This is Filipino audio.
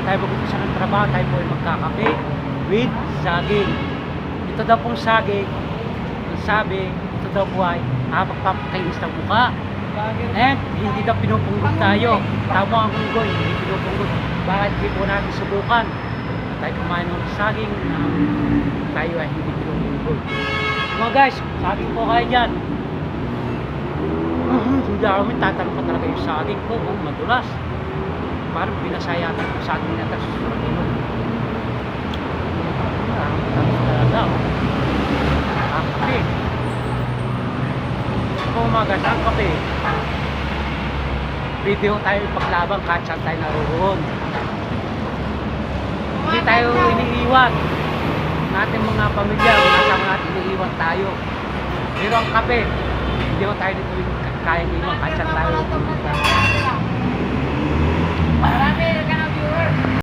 tayo mag-umpisa ng trabaho, tayo po ay magkakape with saging. Ito daw pong saging, ang sabi, ito daw po ay magpapakainis ng mukha. And hindi daw pinupunggol tayo. Tama ang unggoy, hindi pinupunggol. Bakit hindi po natin subukan? Tayo kumain ng saging na tayo ay hindi pinupunggol. Mga guys, saging po kayo dyan. Hindi kami tatanong pa talaga yung saging ko, madulas. Parang binasaya natin yung saging na tapos susunod yun. Talaga. Ang kape. Ito mga guys, ang kape. Video tayo paglabang kahit saan tayo naroon. Hindi tayo iniiwan. Natin mga pamilya, kasama natin iniiwan tayo. Pero ang kape, hindi tayo dito kaya iniiwan kahit saan tayo pumunta.